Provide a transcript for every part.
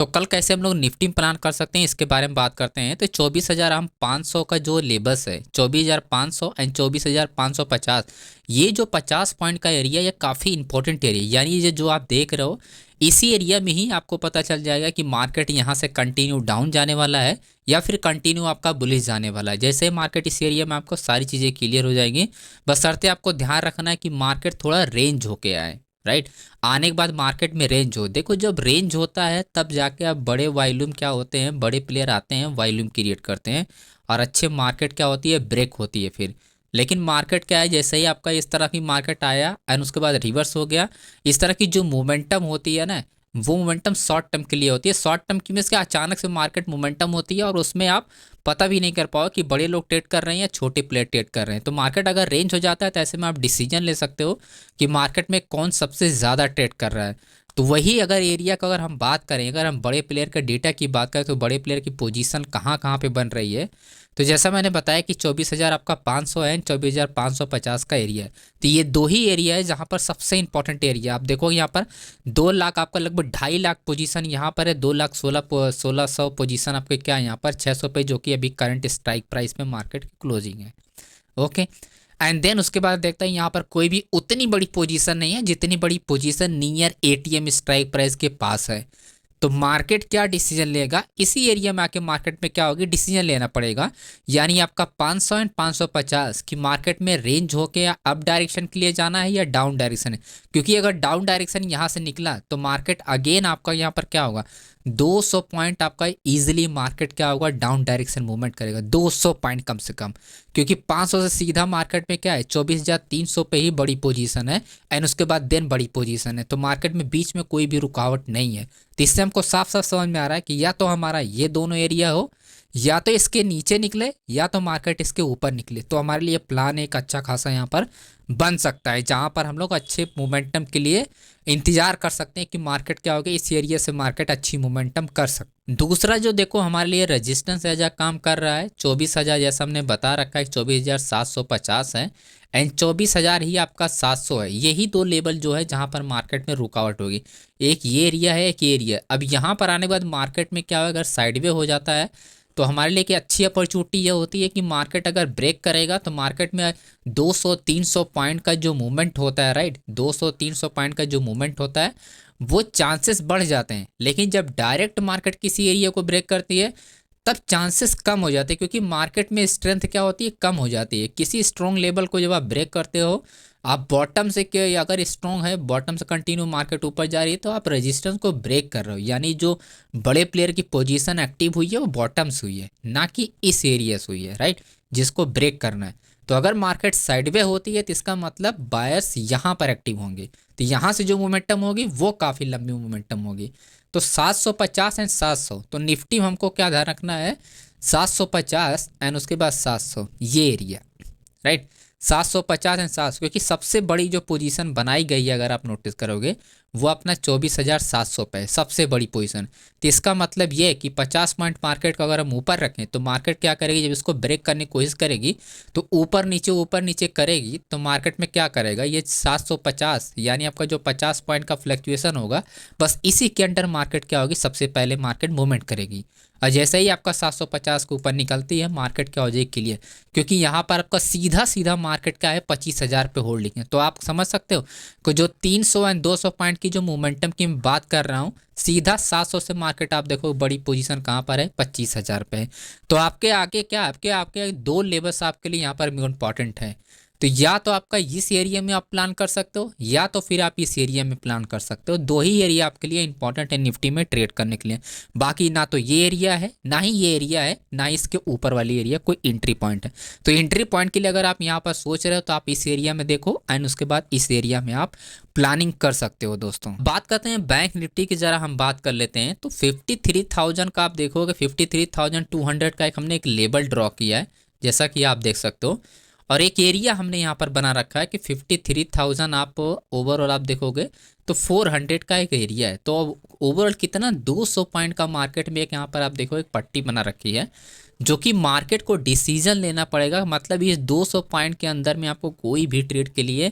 तो कल कैसे हम लोग निफ्टी में प्लान कर सकते हैं इसके बारे में बात करते हैं। तो 24,000 हम 500 का जो लेबल्स है 24,500 एंड 24,550, ये जो 50 पॉइंट का एरिया ये काफ़ी इंपॉर्टेंट एरिया, यानी ये जो आप देख रहे हो इसी एरिया में ही आपको पता चल जाएगा कि मार्केट यहाँ से कंटिन्यू डाउन जाने वाला है या फिर कंटिन्यू आपका बुलिश जाने वाला है। जैसे ही मार्केट इस एरिया में आपको सारी चीज़ें क्लियर हो जाएंगी, बस शर्ते आपको ध्यान रखना है कि मार्केट थोड़ा रेंज होके आए, राइट। आने के बाद मार्केट में रेंज हो, देखो जब रेंज होता है तब जाके आप बड़े वॉल्यूम क्या होते हैं, बड़े प्लेयर आते हैं वॉल्यूम क्रिएट करते हैं और अच्छे मार्केट क्या होती है, ब्रेक होती है फिर। लेकिन मार्केट क्या है, जैसे ही आपका इस तरह की मार्केट आया एंड उसके बाद रिवर्स हो गया, इस तरह की जो मोमेंटम होती है ना, वो मोमेंटम शॉर्ट टर्म के लिए होती है। शॉर्ट टर्म की मीन्स क्या, अचानक से मार्केट मोमेंटम होती है और उसमें आप पता भी नहीं कर पाओ कि बड़े लोग ट्रेड कर रहे हैं या छोटे प्लेयर ट्रेड कर रहे हैं। तो मार्केट अगर रेंज हो जाता है तो ऐसे में आप डिसीजन ले सकते हो कि मार्केट में कौन सबसे ज़्यादा ट्रेड कर रहा है। तो वही अगर एरिया का अगर हम बात करें, अगर हम बड़े प्लेयर का डेटा की बात करें तो बड़े प्लेयर की पोजीशन कहाँ कहाँ पे बन रही है। तो जैसा मैंने बताया कि 24,000 आपका 500 है, 24,550 का एरिया है। तो ये दो ही एरिया है जहाँ पर सबसे इंपॉर्टेंट एरिया आप देखो, यहाँ पर 2 लाख आपका लगभग 2.5 लाख पोजीशन यहाँ पर है, 2,16,1600 पोजीशन आपके क्या है यहाँ पर 600 पे, जो कि अभी करंट स्ट्राइक प्राइस में मार्केट की क्लोजिंग है। ओके, एंड देन उसके बाद देखते हैं यहाँ पर कोई भी उतनी बड़ी पोजीशन नहीं है जितनी बड़ी position near ATM strike price के पास है। तो मार्केट क्या डिसीजन लेगा, इसी एरिया में आके मार्केट में क्या होगी, डिसीजन लेना पड़ेगा। यानी आपका 500 एंड 550 की मार्केट में रेंज होके या अप डायरेक्शन के लिए जाना है या डाउन डायरेक्शन है। क्योंकि अगर डाउन डायरेक्शन यहाँ से निकला तो मार्केट अगेन आपका यहाँ पर क्या होगा, 200 पॉइंट आपका इजीली मार्केट क्या होगा, डाउन डायरेक्शन मूवमेंट करेगा 200 पॉइंट कम से कम। क्योंकि 500 से सीधा मार्केट में क्या है, 24,300 पे ही बड़ी पोजीशन है एंड उसके बाद देन बड़ी पोजीशन है। तो मार्केट में बीच में कोई भी रुकावट नहीं है। तो इससे हमको साफ साफ समझ में आ रहा है कि या तो हमारा ये दोनों एरिया हो, या तो इसके नीचे निकले, या तो मार्केट इसके ऊपर निकले। तो हमारे लिए प्लान एक अच्छा खासा यहाँ पर बन सकता है, जहाँ पर हम लोग अच्छे मोमेंटम के लिए इंतजार कर सकते हैं कि मार्केट क्या होगा, इस एरिया से मार्केट अच्छी मोमेंटम कर सकते। दूसरा जो देखो हमारे लिए रेजिस्टेंस एज काम कर रहा है 24,000, जैसा हमने बता रखा है 24,750 है एंड 24,000 ही आपका 700 है। यही दो लेवल जो है जहाँ पर मार्केट में रुकावट होगी, एक ये एरिया है, एक ये एरिया। अब यहाँ पर आने के बाद मार्केट में क्या होगा, अगर साइडवे हो जाता है तो हमारे लिए एक अच्छी अपॉर्चुनिटी ये होती है कि मार्केट अगर ब्रेक करेगा तो मार्केट में 200-300 पॉइंट का जो मूवमेंट होता है, राइट, 200-300 पॉइंट का जो मूवमेंट होता है वो चांसेस बढ़ जाते हैं। लेकिन जब डायरेक्ट मार्केट किसी एरिया को ब्रेक करती है तब चांसेस कम हो जाते हैं, क्योंकि मार्केट में स्ट्रेंथ क्या होती है, कम हो जाती है। किसी स्ट्रॉन्ग लेवल को जब आप ब्रेक करते हो, आप बॉटम से क्या, अगर स्ट्रॉन्ग है बॉटम से कंटिन्यू मार्केट ऊपर जा रही है तो आप रेजिस्टेंस को ब्रेक कर रहे हो। यानी जो बड़े प्लेयर की पोजीशन एक्टिव हुई है वो बॉटम से हुई है, ना कि इस एरिया से हुई है, राइट, जिसको ब्रेक करना है। तो अगर मार्केट साइडवे होती है तो इसका मतलब बायर्स यहाँ पर एक्टिव होंगे, तो यहाँ से जो मोमेंटम होगी वो काफ़ी लंबी मोमेंटम होगी। तो 750 एंड 700, तो निफ्टी में हमको क्या ध्यान रखना है, 750 एंड उसके बाद 700 ये एरिया, राइट, 750 एंड 700, क्योंकि सबसे बड़ी जो पोजीशन बनाई गई है अगर आप नोटिस करोगे वो अपना 24,700 पे है, सबसे बड़ी पोजीशन। तो इसका मतलब ये है कि 50 पॉइंट मार्केट को अगर हम ऊपर रखें तो मार्केट क्या करेगी, जब इसको ब्रेक करने की कोशिश करेगी तो ऊपर नीचे करेगी तो मार्केट में क्या करेगा, ये 750 यानी आपका जो 50 पॉइंट का फ्लक्चुएशन होगा, बस इसी के अंडर मार्केट क्या होगी, सबसे पहले मार्केट मूवमेंट करेगी। और जैसे ही आपका 750 के ऊपर निकलती है मार्केट क्या हो जाएगी, क्लियर। क्योंकि यहाँ पर आपका सीधा सीधा मार्केट क्या है, 25,000 पे होल्डिंग है। तो आप समझ सकते हो कि जो 300 एंड 200 पॉइंट की जो मोमेंटम की मैं बात कर रहा हूँ, सीधा 700 से मार्केट आप देखो बड़ी पोजीशन कहाँ पर है, 25,000 पे है। तो आपके आगे क्या, आपके आपके दो लेवल्स आपके लिए यहाँ पर इंपॉर्टेंट है। तो या तो आपका इस एरिया में आप प्लान कर सकते हो, या तो फिर आप इस एरिया में प्लान कर सकते हो। दो ही एरिया आपके लिए इंपॉर्टेंट है निफ्टी में ट्रेड करने के लिए। बाकी ना तो ये एरिया है, ना ही ये एरिया है, ना ही इसके ऊपर वाली एरिया कोई एंट्री पॉइंट है। तो एंट्री पॉइंट के लिए अगर आप यहाँ पर सोच रहे हो तो आप इस एरिया में देखो एंड उसके बाद इस एरिया में आप प्लानिंग कर सकते हो। दोस्तों बात करते हैं बैंक निफ्टी की, जरा हम बात कर लेते हैं। तो 53,000 का आप देखोगे, 53,200 का एक हमने एक लेवल ड्रॉ किया है, जैसा कि आप देख सकते हो। और एक एरिया हमने यहाँ पर बना रखा है कि 53,000 आप ओवरऑल आप देखोगे तो 400 का एक एरिया है। तो ओवरऑल कितना, 200 पॉइंट का मार्केट में एक यहाँ पर आप देखो एक पट्टी बना रखी है, जो कि मार्केट को डिसीजन लेना पड़ेगा। मतलब इस 200 पॉइंट के अंदर में आपको कोई भी ट्रेड के लिए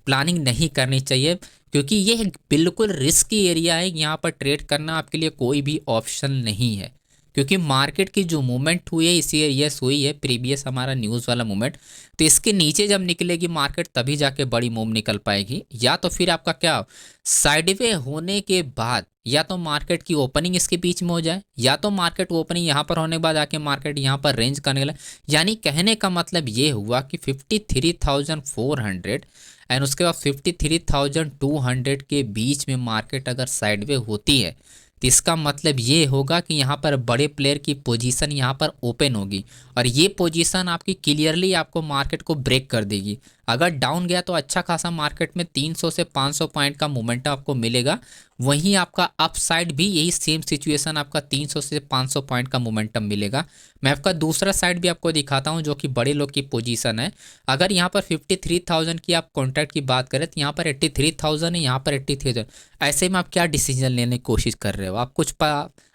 प्लानिंग नहीं करनी चाहिए, क्योंकि ये एक बिल्कुल रिस्की एरिया है। यहाँ पर ट्रेड करना आपके लिए कोई भी ऑप्शन नहीं है, क्योंकि मार्केट की जो मूवमेंट हुई है इसी यस हुई है प्रीवियस हमारा न्यूज़ वाला मूवमेंट, तो इसके नीचे जब निकलेगी मार्केट तभी जाके बड़ी मूव निकल पाएगी। या तो फिर आपका क्या साइडवे होने के बाद या तो मार्केट की ओपनिंग इसके बीच में हो जाए, या तो मार्केट ओपनिंग यहाँ पर होने के बाद आके मार्केट यहाँ पर रेंज करने लगे। यानी कहने का मतलब ये हुआ कि 53,400 एंड उसके बाद 53,200 के बीच में मार्केट अगर साइडवे होती है तो इसका मतलब ये होगा कि यहाँ पर बड़े प्लेयर की पोजीशन यहाँ पर ओपन होगी, और ये पोजीशन आपकी क्लियरली आपको मार्केट को ब्रेक कर देगी। अगर डाउन गया तो अच्छा खासा मार्केट में 300 से 500 पॉइंट का मोमेंटम आपको मिलेगा। वहीं आपका अपसाइड भी यही सेम सिचुएशन, आपका 300 से 500 पॉइंट का मोमेंटम मिलेगा। मैं आपका दूसरा साइड भी आपको दिखाता हूं जो कि बड़े लोग की पोजीशन है। अगर यहाँ पर 53,000 की आप कॉन्ट्रैक्ट की बात करें तो यहाँ पर 83,000 है, यहाँ पर 83,000। ऐसे में आप क्या डिसीजन लेने की कोशिश कर रहे हो?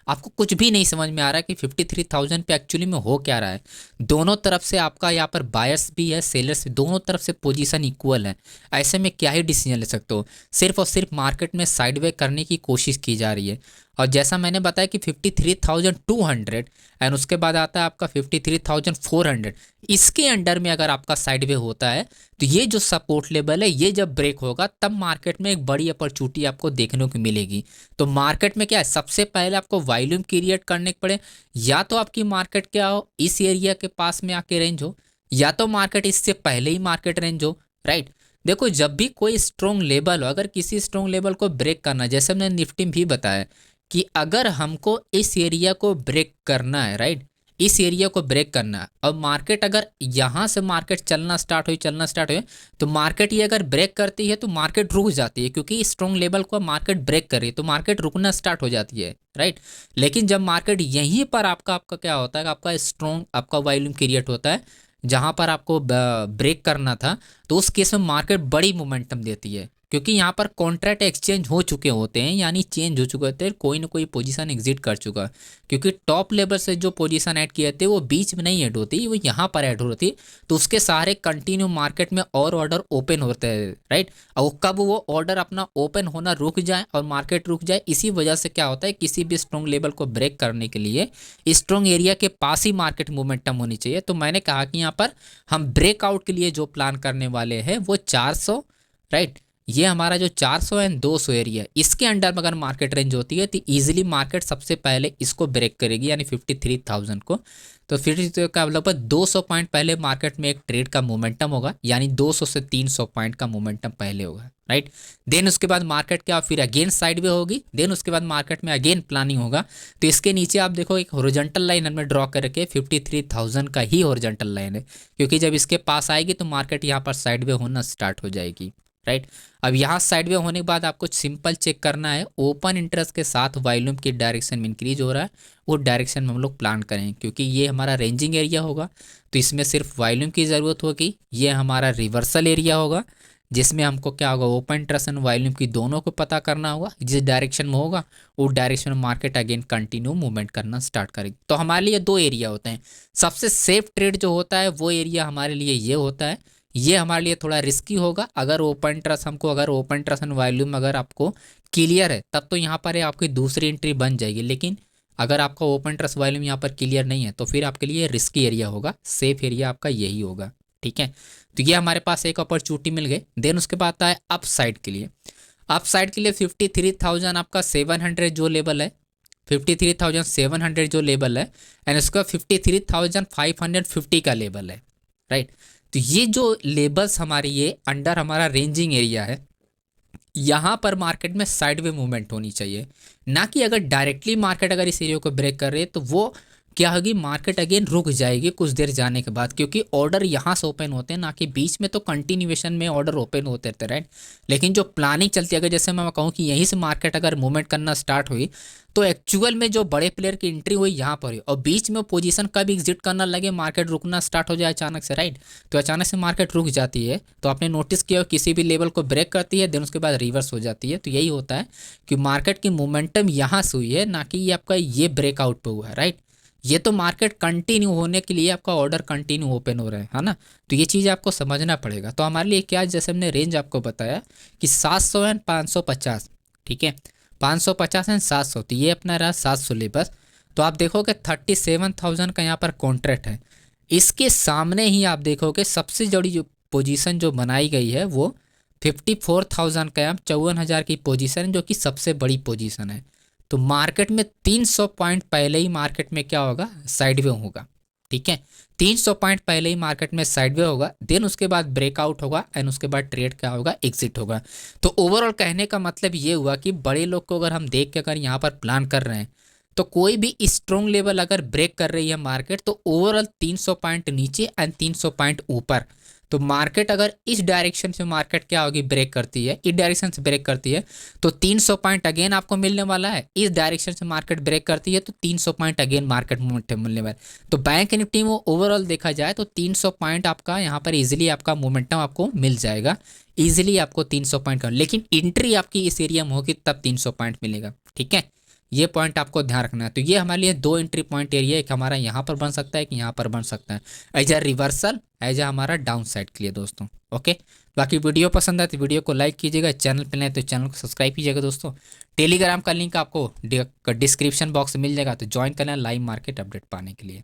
आपको कुछ भी नहीं समझ में आ रहा है कि 53,000 पे एक्चुअली में हो क्या रहा है। दोनों तरफ से आपका यहाँ पर बायर्स भी है, सेलर्स भी, दोनों तरफ से पोजीशन इक्वल है। ऐसे में क्या ही डिसीजन ले सकते हो? सिर्फ और सिर्फ मार्केट में साइडवे करने की कोशिश की जा रही है। और जैसा मैंने बताया कि 53,200 एंड उसके बाद आता है आपका 53,400, इसके अंडर में अगर आपका साइडवे होता है तो ये जो सपोर्ट लेवल है ये जब ब्रेक होगा तब मार्केट में एक बड़ी अपॉर्चुनिटी आपको देखने को मिलेगी। तो मार्केट में क्या है, सबसे पहले आपको वॉल्यूम क्रिएट करने पड़े, या तो आपकी मार्केट क्या हो इस एरिया के पास में आके रेंज हो, या तो मार्केट इससे पहले ही मार्केट रेंज हो, राइट। देखो जब भी कोई स्ट्रॉन्ग लेवल हो, अगर किसी स्ट्रॉन्ग लेवल को ब्रेक करना, जैसे हमने निफ्टी में भी बताया कि अगर हमको इस एरिया को ब्रेक करना है, राइट, इस एरिया को ब्रेक करना है, और मार्केट अगर यहाँ से मार्केट चलना स्टार्ट हुई तो मार्केट ये अगर ब्रेक करती है तो मार्केट रुक जाती है, क्योंकि स्ट्रॉन्ग लेवल को मार्केट ब्रेक कर रही है तो मार्केट रुकना स्टार्ट हो जाती है, राइट। लेकिन जब मार्केट यहीं पर आपका क्या होता है, आपका स्ट्रॉन्ग आपका वॉल्यूम क्रिएट होता है जहाँ पर आपको ब्रेक करना था, तो उस केस में मार्केट बड़ी मोमेंटम देती है, क्योंकि यहाँ पर कॉन्ट्रैक्ट एक्सचेंज हो चुके होते हैं, यानी चेंज हो चुके होते हैं, कोई ना कोई पोजीशन एग्जिट कर चुका है। क्योंकि टॉप लेवल से जो पोजीशन ऐड किए थे वो बीच में नहीं ऐड होती, वो यहाँ पर ऐड होती, तो उसके सहारे कंटिन्यू मार्केट में और ऑर्डर ओपन होते हैं, राइट। और कब वो ऑर्डर अपना ओपन होना रुक जाए और मार्केट रुक जाए, इसी वजह से क्या होता है, किसी भी स्ट्रॉन्ग लेवल को ब्रेक करने के लिए स्ट्रॉन्ग एरिया के पास ही मार्केट मोमेंटम होनी चाहिए। तो मैंने कहा कि यहाँ पर हम ब्रेकआउट के लिए जो प्लान करने वाले हैं वो 400, राइट, ये हमारा जो 400 एंड 200 एरिया इसके अंडर में अगर मार्केट रेंज होती है तो इजीली मार्केट सबसे पहले इसको ब्रेक करेगी, यानी 53,000 को। तो फिर का लगभग 200 पॉइंट पहले मार्केट में एक ट्रेड का मोमेंटम होगा, यानी 200 से 300 पॉइंट का मोमेंटम पहले होगा, राइट। देन उसके बाद मार्केट क्या फिर अगेन साइडवे होगी, देन उसके बाद मार्केट में अगेन प्लानिंग होगा। तो इसके नीचे आप देखो एक हॉरिजॉन्टल लाइन हमने ड्रॉ करके 53,000 का ही हॉरिजॉन्टल लाइन है, क्योंकि जब इसके पास आएगी तो मार्केट यहाँ पर साइडवे होना स्टार्ट हो जाएगी, राइट। अब यहाँ साइडवे होने के बाद आपको सिंपल चेक करना है ओपन इंटरेस्ट के साथ वॉल्यूम की डायरेक्शन में इंक्रीज हो रहा है, वो डायरेक्शन में हम लोग प्लान करें, क्योंकि ये हमारा रेंजिंग एरिया होगा तो इसमें सिर्फ वॉल्यूम की ज़रूरत होगी। ये हमारा रिवर्सल एरिया होगा जिसमें हमको क्या होगा, ओपन इंटरेस्ट एंड वॉल्यूम की दोनों को पता करना होगा, जिस डायरेक्शन में होगा वो डायरेक्शन में मार्केट अगेन कंटिन्यू मूवमेंट करना स्टार्ट करेगी। तो हमारे लिए दो एरिया होते हैं, सबसे सेफ ट्रेड जो होता है वो एरिया हमारे लिए ये होता है, ये हमारे लिए थोड़ा रिस्की होगा। अगर ओपन ट्रस्ट एंड वॉल्यूम अगर आपको क्लियर है तब तो यहाँ पर आपकी दूसरी एंट्री बन जाएगी, लेकिन अगर आपका ओपन ट्रस्ट वॉल्यूम यहाँ पर क्लियर नहीं है तो फिर आपके लिए रिस्की एरिया होगा, सेफ एरिया आपका यही होगा, ठीक है। तो ये हमारे पास एक अपॉर्चुनिटी मिल गई। देन उसके बाद आता है अप साइड के लिए। अप साइड के लिए 53,000 आपका 700 जो लेवल है, 53,700 जो लेवल है एंड उसका 53,550 का लेवल है, राइट। तो ये जो लेवल्स हमारी ये अंडर हमारा रेंजिंग एरिया है, यहाँ पर मार्केट में साइडवे मूवमेंट होनी चाहिए, ना कि अगर डायरेक्टली मार्केट अगर इस एरिया को ब्रेक कर रही है तो वो क्या होगी, मार्केट अगेन रुक जाएगी कुछ देर जाने के बाद, क्योंकि ऑर्डर यहाँ से ओपन होते हैं, ना कि बीच में तो कंटिन्यूएशन में ऑर्डर ओपन होते रहते, राइट। लेकिन जो प्लानिंग चलती है, अगर जैसे मैं कहूँ कि यहीं से मार्केट अगर मूवमेंट करना स्टार्ट हुई तो एक्चुअल में जो बड़े प्लेयर की एंट्री हुई यहाँ पर हुई, और बीच में पोजीशन कब एग्जिट करना लगे, मार्केट रुकना स्टार्ट हो जाए अचानक से, राइट। तो अचानक से मार्केट रुक जाती है, तो आपने नोटिस किया किसी भी लेवल को ब्रेक करती है देन उसके बाद रिवर्स हो जाती है। तो यही होता है कि मार्केट की मोमेंटम यहाँ से हुई है, ना कि ये आपका ये ब्रेकआउट पे हुआ है, राइट। ये तो मार्केट कंटिन्यू होने के लिए आपका ऑर्डर कंटिन्यू ओपन हो रहा है ना। तो ये चीज़ आपको समझना पड़ेगा। तो हमारे लिए क्या, जैसे हमने रेंज आपको बताया कि 700 एंड 550, ठीक है, 550 एंड 700, तो ये अपना रहा 700 लेबर्स। तो आप देखोगे 37,000 का यहाँ पर कॉन्ट्रैक्ट है। इसके सामने ही आप देखोगे सबसे बड़ी जो पोजीशन जो बनाई गई है वो 54,000 का, 54,000 की पोजीशन, जो कि सबसे बड़ी पोजीशन है। तो मार्केट में 300 पॉइंट पहले ही मार्केट में क्या होगा, साइडवे होगा, ठीक है, 300 पॉइंट पहले ही मार्केट में साइडवे होगा, देन उसके बाद ब्रेकआउट होगा एंड उसके बाद ट्रेड क्या होगा, एग्जिट होगा। तो ओवरऑल कहने का मतलब ये हुआ कि बड़े लोग को अगर हम देख के अगर यहाँ पर प्लान कर रहे हैं, तो कोई भी स्ट्रॉन्ग लेवल अगर ब्रेक कर रही है मार्केट, तो ओवरऑल 300 पॉइंट नीचे एंड 300 पॉइंट ऊपर, तो मार्केट अगर इस डायरेक्शन से मार्केट क्या होगी, ब्रेक करती है, इस डायरेक्शन से ब्रेक करती है, तो 300 पॉइंट अगेन आपको मिलने वाला है। इस डायरेक्शन से मार्केट ब्रेक करती है तो 300 पॉइंट अगेन मार्केट मोमेंटम मिलने वाला है। तो बैंक निफ्टी में ओवरऑल देखा जाए तो 300 पॉइंट आपका यहाँ पर इजीली आपका मोमेंटम आपको मिल जाएगा, इजीली आपको 300 पॉइंट का, लेकिन एंट्री आपकी इस एरिया में होगी तब 300 पॉइंट मिलेगा, ठीक है। ये पॉइंट आपको ध्यान रखना है। तो ये हमारे लिए दो एंट्री पॉइंट एरिया, एक हमारा यहाँ पर बन सकता है, कि यहाँ पर बन सकता है as a reversal, as a हमारा डाउन साइड के लिए दोस्तों, ओके। बाकी वीडियो पसंद है तो वीडियो को लाइक कीजिएगा, चैनल पर नए तो चैनल को सब्सक्राइब कीजिएगा दोस्तों। टेलीग्राम का लिंक आपको डिस्क्रिप्शन बॉक्स में मिल जाएगा, तो ज्वाइन करना लाइव मार्केट अपडेट पाने के लिए।